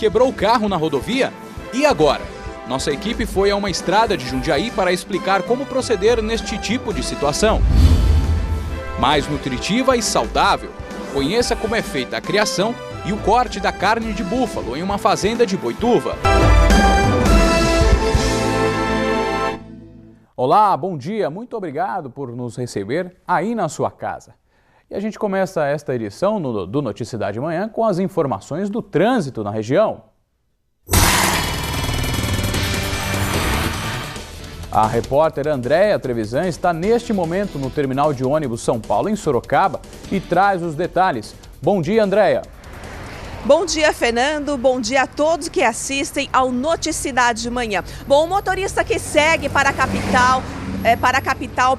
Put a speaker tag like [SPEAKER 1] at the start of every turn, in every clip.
[SPEAKER 1] quebrou o carro na rodovia? E agora? Nossa equipe foi a uma estrada de Jundiaí para explicar como proceder neste tipo de situação. Mais nutritiva e saudável. Conheça como é feita a criação e o corte da carne de búfalo em uma fazenda de Boituva. Olá, bom dia, muito obrigado por nos receber aí na sua casa. E a gente começa esta edição do Noticidade Manhã com as informações do trânsito na região. A repórter Andréia Trevisan está neste momento no terminal de ônibus São Paulo, em Sorocaba, e traz os detalhes. Bom dia, Andréia.
[SPEAKER 2] Bom dia, Fernando. Bom dia a todos que assistem ao Noticidade de Manhã. Bom, o motorista que segue para a capital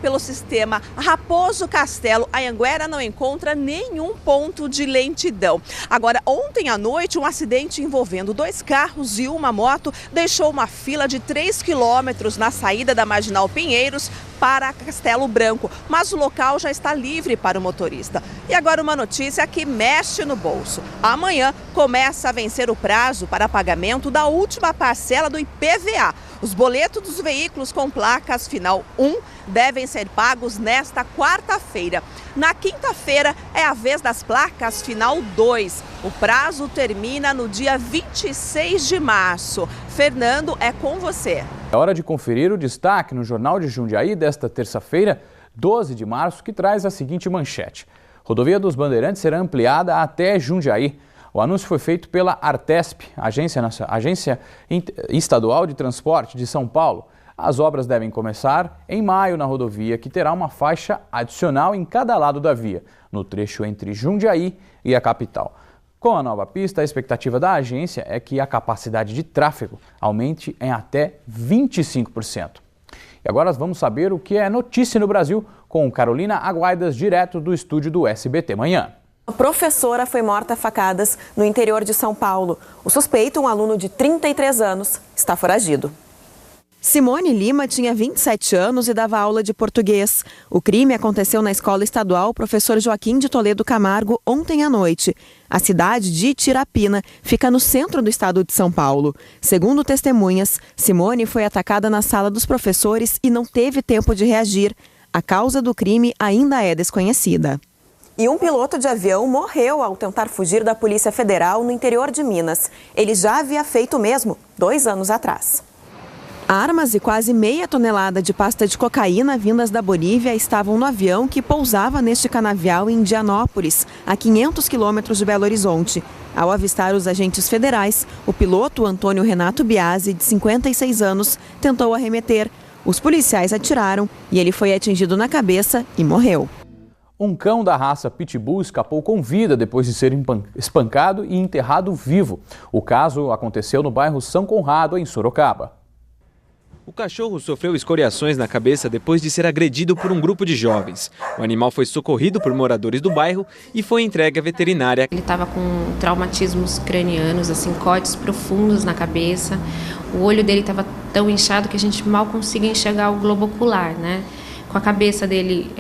[SPEAKER 2] pelo sistema Raposo Castelo, Anhanguera não encontra nenhum ponto de lentidão. Agora, ontem à noite, um acidente envolvendo 2 carros e uma moto deixou uma fila de 3 quilômetros na saída da Marginal Pinheiros para Castelo Branco, mas o local já está livre para o motorista. E agora uma notícia que mexe no bolso. Amanhã começa a vencer o prazo para pagamento da última parcela do IPVA. Os boletos dos veículos com placas final 1 devem ser pagos nesta quarta-feira. Na quinta-feira é a vez das placas final 2. O prazo termina no dia 26 de março. Fernando, é com você.
[SPEAKER 1] É hora de conferir o destaque no Jornal de Jundiaí desta terça-feira, 12 de março, que traz a seguinte manchete. Rodovia dos Bandeirantes será ampliada até Jundiaí. O anúncio foi feito pela Artesp, Agência Estadual de Transporte de São Paulo. As obras devem começar em maio na rodovia, que terá uma faixa adicional em cada lado da via, no trecho entre Jundiaí e a capital. Com a nova pista, a expectativa da agência é que a capacidade de tráfego aumente em até 25%. E agora vamos saber o que é notícia no Brasil com Carolina Aguaidas, direto do estúdio do SBT Manhã.
[SPEAKER 3] A professora foi morta a facadas no interior de São Paulo. O suspeito, um aluno de 33 anos, está foragido.
[SPEAKER 2] Simone Lima tinha 27 anos e dava aula de português. O crime aconteceu na Escola Estadual Professor Joaquim de Toledo Camargo ontem à noite. A cidade de Itirapina fica no centro do estado de São Paulo. Segundo testemunhas, Simone foi atacada na sala dos professores e não teve tempo de reagir. A causa do crime ainda é desconhecida.
[SPEAKER 3] E um piloto de avião morreu ao tentar fugir da Polícia Federal no interior de Minas. Ele já havia feito o mesmo 2 anos atrás.
[SPEAKER 2] Armas e quase meia tonelada de pasta de cocaína vindas da Bolívia estavam no avião que pousava neste canavial em Indianópolis, a 500 quilômetros de Belo Horizonte. Ao avistar os agentes federais, o piloto Antônio Renato Biasi, de 56 anos, tentou arremeter. Os policiais atiraram e ele foi atingido na cabeça e morreu.
[SPEAKER 1] Um cão da raça Pitbull escapou com vida depois de ser espancado e enterrado vivo. O caso aconteceu no bairro São Conrado, em Sorocaba.
[SPEAKER 4] O cachorro sofreu escoriações na cabeça depois de ser agredido por um grupo de jovens. O animal foi socorrido por moradores do bairro e foi entregue à veterinária.
[SPEAKER 5] Ele estava com traumatismos cranianos, assim, cortes profundos na cabeça. O olho dele estava tão inchado que a gente mal conseguia enxergar o globo ocular, né? Com a cabeça dele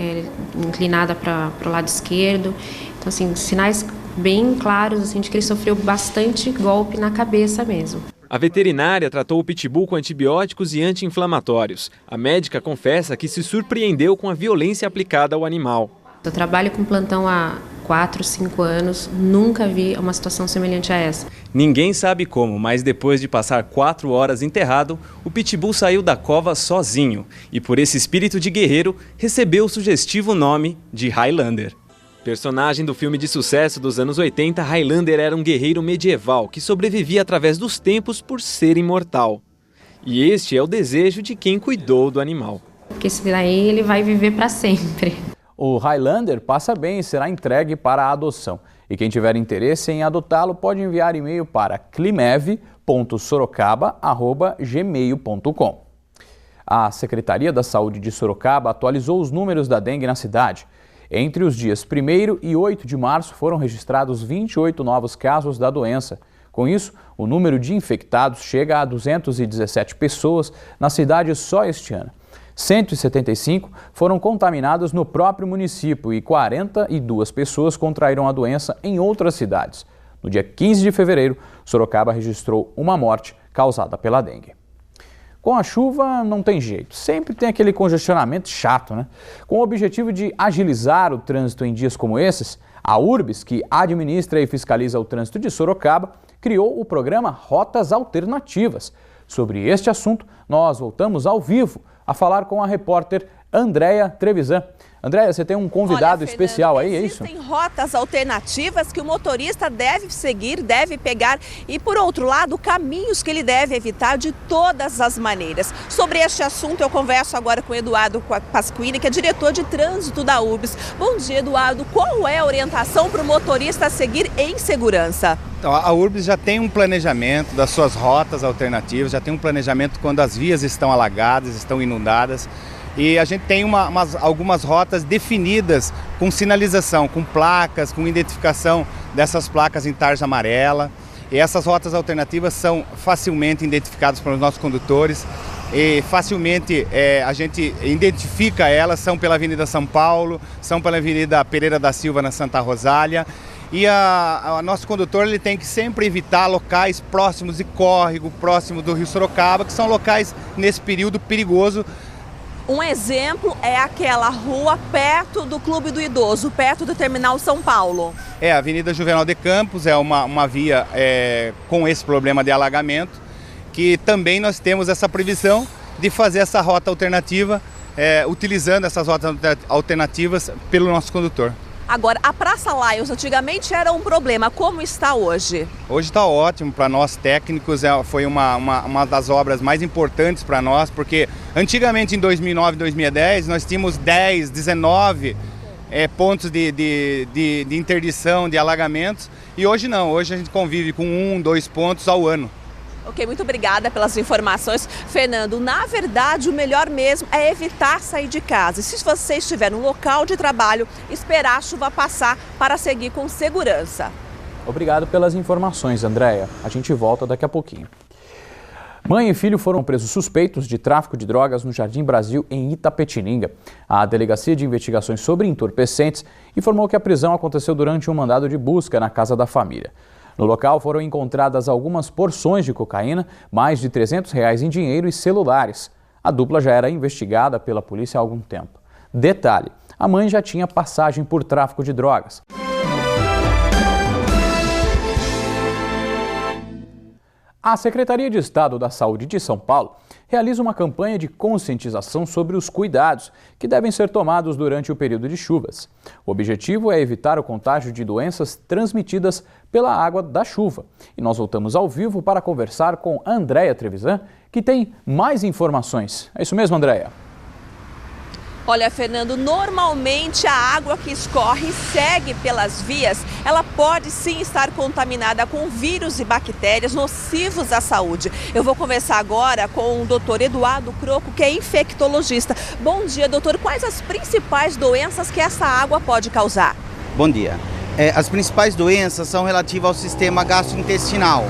[SPEAKER 5] inclinada para o lado esquerdo. Então, assim, sinais bem claros assim, de que ele sofreu bastante golpe na cabeça mesmo.
[SPEAKER 4] A veterinária tratou o pitbull com antibióticos e anti-inflamatórios. A médica confessa que se surpreendeu com a violência aplicada ao animal.
[SPEAKER 5] Eu trabalho com plantão há 4, 5 anos, nunca vi uma situação semelhante a essa.
[SPEAKER 4] Ninguém sabe como, mas depois de passar 4 horas enterrado, o pitbull saiu da cova sozinho e, por esse espírito de guerreiro, recebeu o sugestivo nome de Highlander. Personagem do filme de sucesso dos anos 80, Highlander era um guerreiro medieval que sobrevivia através dos tempos por ser imortal. E este é o desejo de quem cuidou do animal.
[SPEAKER 5] Porque esse daí ele vai viver para sempre.
[SPEAKER 1] O Highlander passa bem e será entregue para a adoção. E quem tiver interesse em adotá-lo pode enviar e-mail para climev.sorocaba@gmail.com. A Secretaria da Saúde de Sorocaba atualizou os números da dengue na cidade. Entre os dias 1º e 8 de março foram registrados 28 novos casos da doença. Com isso, o número de infectados chega a 217 pessoas na cidade só este ano. 175 foram contaminadas no próprio município e 42 pessoas contraíram a doença em outras cidades. No dia 15 de fevereiro, Sorocaba registrou uma morte causada pela dengue. Com a chuva não tem jeito, sempre tem aquele congestionamento chato, né? Com o objetivo de agilizar o trânsito em dias como esses, a Urbis, que administra e fiscaliza o trânsito de Sorocaba, criou o programa Rotas Alternativas. Sobre este assunto, nós voltamos ao vivo a falar com a repórter Andréia Trevisan. Andréia, você tem um convidado especial aí, é isso?
[SPEAKER 2] Existem rotas alternativas que o motorista deve seguir, deve pegar e, por outro lado, caminhos que ele deve evitar de todas as maneiras. Sobre este assunto, eu converso agora com Eduardo Pasquini, que é diretor de trânsito da Urbis. Bom dia, Eduardo. Qual é a orientação para o motorista a seguir em segurança?
[SPEAKER 6] Então, a Urbis já tem um planejamento das suas rotas alternativas, já tem um planejamento quando as vias estão alagadas, estão inundadas. E a gente tem algumas rotas definidas com sinalização, com placas, com identificação dessas placas em tarja amarela. E essas rotas alternativas são facilmente identificadas pelos nossos condutores e facilmente a gente identifica elas, são pela Avenida São Paulo, são pela Avenida Pereira da Silva na Santa Rosália. E o nosso condutor ele tem que sempre evitar locais próximos de córrego, próximo do Rio Sorocaba, que são locais nesse período perigoso.
[SPEAKER 2] Um exemplo é aquela rua perto do Clube do Idoso, perto do Terminal São Paulo.
[SPEAKER 6] A Avenida Juvenal de Campos é uma via com esse problema de alagamento, que também nós temos essa previsão de fazer essa rota alternativa, utilizando essas rotas alternativas pelo nosso condutor.
[SPEAKER 2] Agora, a Praça Laios antigamente era um problema, como está hoje?
[SPEAKER 6] Hoje está ótimo para nós técnicos, foi uma das obras mais importantes para nós, porque antigamente em 2009 e 2010 nós tínhamos 10, 19 pontos de interdição, de alagamentos, e hoje não, hoje a gente convive com 1, 2 pontos ao ano.
[SPEAKER 2] Ok, muito obrigada pelas informações. Fernando, na verdade o melhor mesmo é evitar sair de casa. Se você estiver no local de trabalho, esperar a chuva passar para seguir com segurança.
[SPEAKER 1] Obrigado pelas informações, Andréia. A gente volta daqui a pouquinho. Mãe e filho foram presos suspeitos de tráfico de drogas no Jardim Brasil, em Itapetininga. A Delegacia de Investigações sobre Entorpecentes informou que a prisão aconteceu durante um mandado de busca na casa da família. No local foram encontradas algumas porções de cocaína, mais de R$300 em dinheiro e celulares. A dupla já era investigada pela polícia há algum tempo. Detalhe, a mãe já tinha passagem por tráfico de drogas. A Secretaria de Estado da Saúde de São Paulo realiza uma campanha de conscientização sobre os cuidados que devem ser tomados durante o período de chuvas. O objetivo é evitar o contágio de doenças transmitidas pela água da chuva. E nós voltamos ao vivo para conversar com Andréia Trevisan, que tem mais informações. É isso mesmo, Andréia?
[SPEAKER 2] Olha, Fernando, normalmente a água que escorre e segue pelas vias, ela pode sim estar contaminada com vírus e bactérias nocivos à saúde. Eu vou conversar agora com o doutor Eduardo Croco, que é infectologista. Bom dia, doutor. Quais as principais doenças que essa água pode causar?
[SPEAKER 7] Bom dia. As principais doenças são relativas ao sistema gastrointestinal,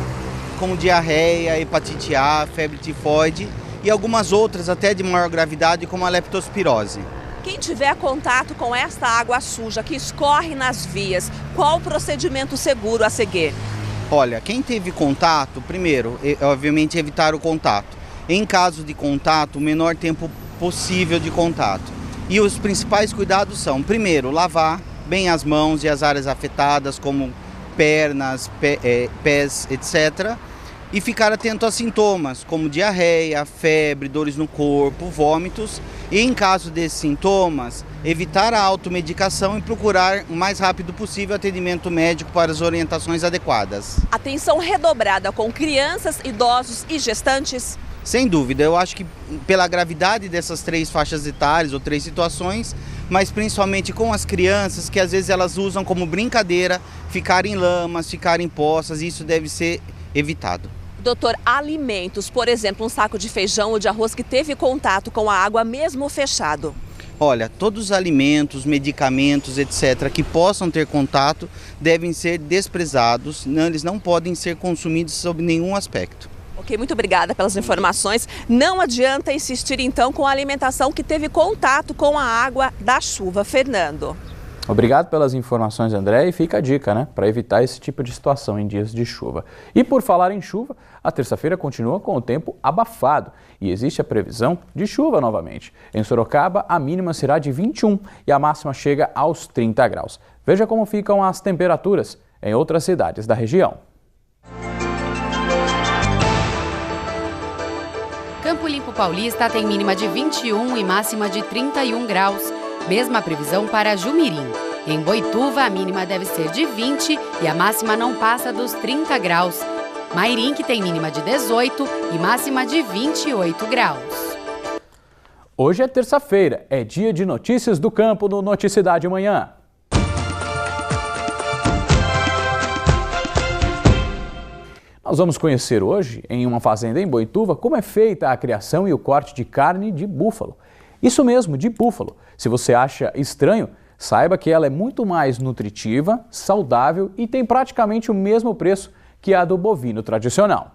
[SPEAKER 7] como diarreia, hepatite A, febre tifoide e algumas outras até de maior gravidade, como a leptospirose.
[SPEAKER 2] Quem tiver contato com esta água suja que escorre nas vias, qual o procedimento seguro a seguir?
[SPEAKER 7] Olha, quem teve contato, primeiro, obviamente evitar o contato. Em caso de contato, o menor tempo possível de contato. E os principais cuidados são, primeiro, lavar bem as mãos e as áreas afetadas, como pernas, pés, etc., e ficar atento a sintomas como diarreia, febre, dores no corpo, vômitos e, em caso desses sintomas, evitar a automedicação e procurar o mais rápido possível atendimento médico para as orientações adequadas.
[SPEAKER 2] Atenção redobrada com crianças, idosos e gestantes?
[SPEAKER 7] Sem dúvida, eu acho que pela gravidade dessas 3 faixas etárias ou 3 situações, mas principalmente com as crianças, que às vezes elas usam como brincadeira ficar em lamas, ficar em poças, e isso deve ser evitado.
[SPEAKER 2] Doutor, alimentos, por exemplo, um saco de feijão ou de arroz que teve contato com a água mesmo fechado?
[SPEAKER 7] Olha, todos os alimentos, medicamentos, etc., que possam ter contato devem ser desprezados, eles não podem ser consumidos sob nenhum aspecto.
[SPEAKER 2] Ok, muito obrigada pelas informações. Não adianta insistir então com a alimentação que teve contato com a água da chuva. Fernando.
[SPEAKER 1] Obrigado pelas informações, André, e fica a dica, né, para evitar esse tipo de situação em dias de chuva. E por falar em chuva, a terça-feira continua com o tempo abafado e existe a previsão de chuva novamente. Em Sorocaba, a mínima será de 21 e a máxima chega aos 30 graus. Veja como ficam as temperaturas em outras cidades da região.
[SPEAKER 8] Campo Limpo Paulista tem mínima de 21 e máxima de 31 graus. Mesma previsão para Jumirim. Em Boituva, a mínima deve ser de 20 e a máxima não passa dos 30 graus. Mairim, que tem mínima de 18 e máxima de 28 graus.
[SPEAKER 1] Hoje é terça-feira, é dia de notícias do campo no Noticidade Manhã. Nós vamos conhecer hoje, em uma fazenda em Boituva, como é feita a criação e o corte de carne de búfalo. Isso mesmo, de búfalo. Se você acha estranho, saiba que ela é muito mais nutritiva, saudável e tem praticamente o mesmo preço que a do bovino tradicional.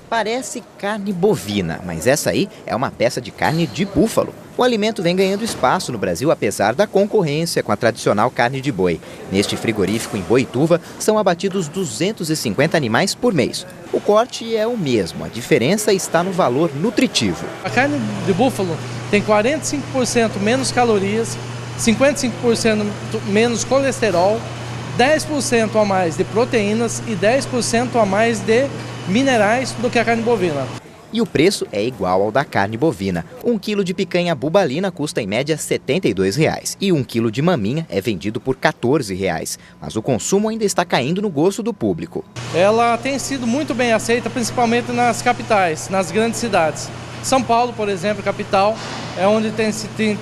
[SPEAKER 9] Parece carne bovina, mas essa aí é uma peça de carne de búfalo. O alimento vem ganhando espaço no Brasil apesar da concorrência com a tradicional carne de boi. Neste frigorífico em Boituva, são abatidos 250 animais por mês. O corte é o mesmo, a diferença está no valor nutritivo.
[SPEAKER 10] A carne de búfalo tem 45% menos calorias, 55% menos colesterol, 10% a mais de proteínas e 10% a mais de minerais do que a carne bovina.
[SPEAKER 9] E o preço é igual ao da carne bovina. 1 quilo de picanha bubalina custa em média R$ 72,00 e 1 quilo de maminha é vendido por R$ 14,00. Mas o consumo ainda está caindo no gosto do público.
[SPEAKER 10] Ela tem sido muito bem aceita, principalmente nas capitais, nas grandes cidades. São Paulo, por exemplo, capital, é onde tem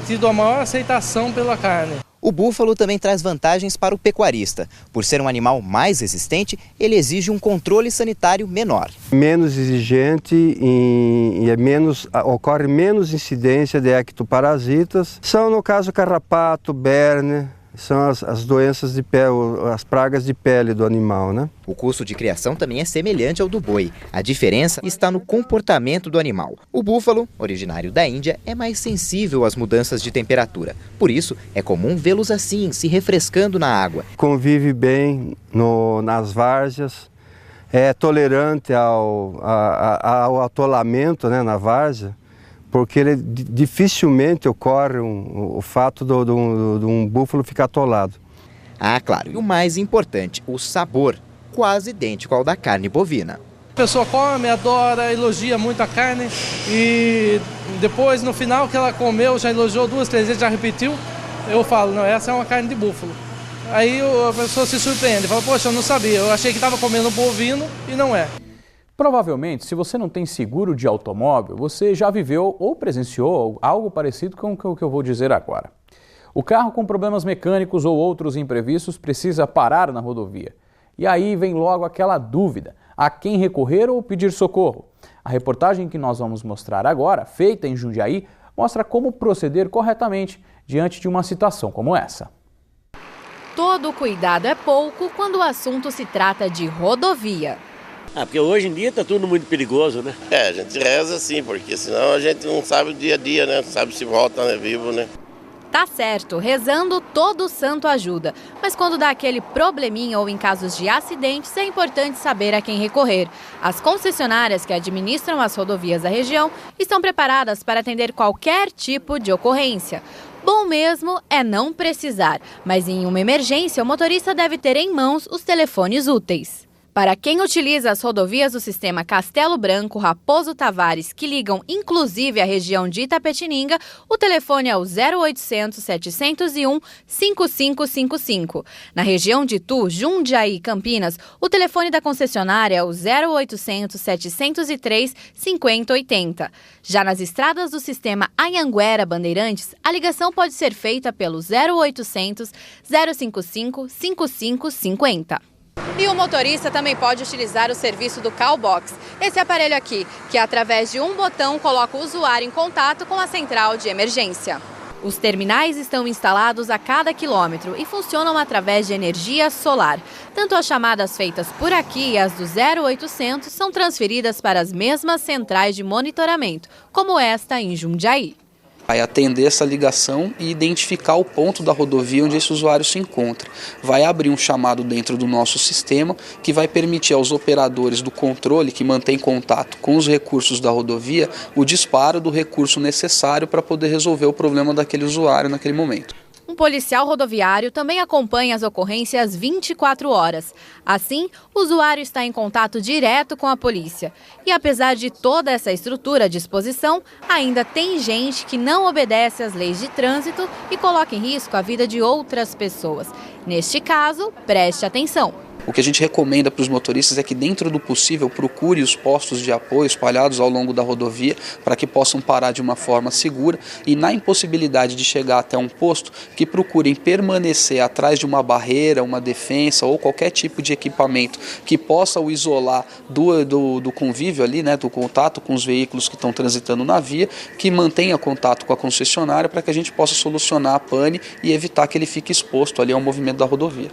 [SPEAKER 10] tido a maior aceitação pela carne.
[SPEAKER 9] O búfalo também traz vantagens para o pecuarista. Por ser um animal mais resistente, ele exige um controle sanitário menor.
[SPEAKER 11] Menos exigente e ocorre menos incidência de ectoparasitas. São, no caso, carrapato, berne, são as doenças de pele, as pragas de pele do animal, né?
[SPEAKER 9] O custo de criação também é semelhante ao do boi. A diferença está no comportamento do animal. O búfalo, originário da Índia, é mais sensível às mudanças de temperatura. Por isso, é comum vê-los assim, se refrescando na água.
[SPEAKER 11] Convive bem nas várzeas, é tolerante ao atolamento, né, na várzea, porque dificilmente ocorre o fato de um búfalo ficar atolado.
[SPEAKER 9] Ah, claro. E o mais importante, o sabor, quase idêntico ao da carne bovina.
[SPEAKER 10] A pessoa come, adora, elogia muito a carne e depois, no final que ela comeu, já elogiou 2, 3 vezes, já repetiu, eu falo, não, essa é uma carne de búfalo. Aí a pessoa se surpreende, fala, poxa, eu não sabia, eu achei que estava comendo bovino e não é.
[SPEAKER 1] Provavelmente, se você não tem seguro de automóvel, você já viveu ou presenciou algo parecido com o que eu vou dizer agora. O carro com problemas mecânicos ou outros imprevistos precisa parar na rodovia. E aí vem logo aquela dúvida, a quem recorrer ou pedir socorro? A reportagem que nós vamos mostrar agora, feita em Jundiaí, mostra como proceder corretamente diante de uma situação como essa.
[SPEAKER 12] Todo cuidado é pouco quando o assunto se trata de rodovia.
[SPEAKER 13] Porque hoje em dia tá tudo muito perigoso, né?
[SPEAKER 14] A gente reza sim, porque senão a gente não sabe o dia a dia, né? Não sabe se volta, né, vivo, né?
[SPEAKER 12] Tá certo, rezando todo santo ajuda. Mas quando dá aquele probleminha ou em casos de acidentes, é importante saber a quem recorrer. As concessionárias que administram as rodovias da região estão preparadas para atender qualquer tipo de ocorrência. Bom mesmo é não precisar, mas em uma emergência o motorista deve ter em mãos os telefones úteis. Para quem utiliza as rodovias do sistema Castelo Branco, Raposo Tavares, que ligam inclusive a região de Itapetininga, o telefone é o 0800 701 5555. Na região de Itu, Jundiaí e Campinas, o telefone da concessionária é o 0800 703 5080. Já nas estradas do sistema Anhanguera Bandeirantes, a ligação pode ser feita pelo 0800 055 5550. E o motorista também pode utilizar o serviço do Callbox, esse aparelho aqui, que através de um botão coloca o usuário em contato com a central de emergência. Os terminais estão instalados a cada quilômetro e funcionam através de energia solar. Tanto as chamadas feitas por aqui e as do 0800 são transferidas para as mesmas centrais de monitoramento, como esta em Jundiaí.
[SPEAKER 15] Vai atender essa ligação e identificar o ponto da rodovia onde esse usuário se encontra. Vai abrir um chamado dentro do nosso sistema que vai permitir aos operadores do controle que mantém contato com os recursos da rodovia o disparo do recurso necessário para poder resolver o problema daquele usuário naquele momento.
[SPEAKER 12] Um policial rodoviário também acompanha as ocorrências 24 horas. Assim, o usuário está em contato direto com a polícia. E apesar de toda essa estrutura à disposição, ainda tem gente que não obedece às leis de trânsito e coloca em risco a vida de outras pessoas. Neste caso, preste atenção.
[SPEAKER 15] O que a gente recomenda para os motoristas é que, dentro do possível, procure os postos de apoio espalhados ao longo da rodovia para que possam parar de uma forma segura e, na impossibilidade de chegar até um posto, que procurem permanecer atrás de uma barreira, uma defensa ou qualquer tipo de equipamento que possa o isolar do convívio ali, né, do contato com os veículos que estão transitando na via, que mantenha contato com a concessionária para que a gente possa solucionar a pane e evitar que ele fique exposto ali ao movimento da rodovia.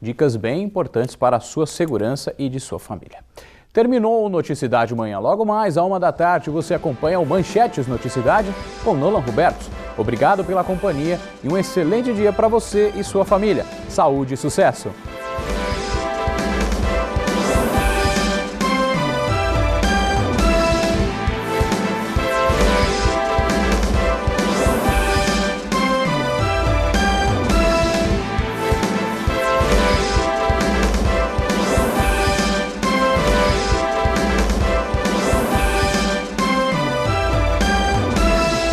[SPEAKER 1] Dicas bem importantes para a sua segurança e de sua família. Terminou o Noticidade Manhã. Logo mais, à 13h, você acompanha o Manchetes Noticidade com Nolan Roberto. Obrigado pela companhia e um excelente dia para você e sua família. Saúde e sucesso!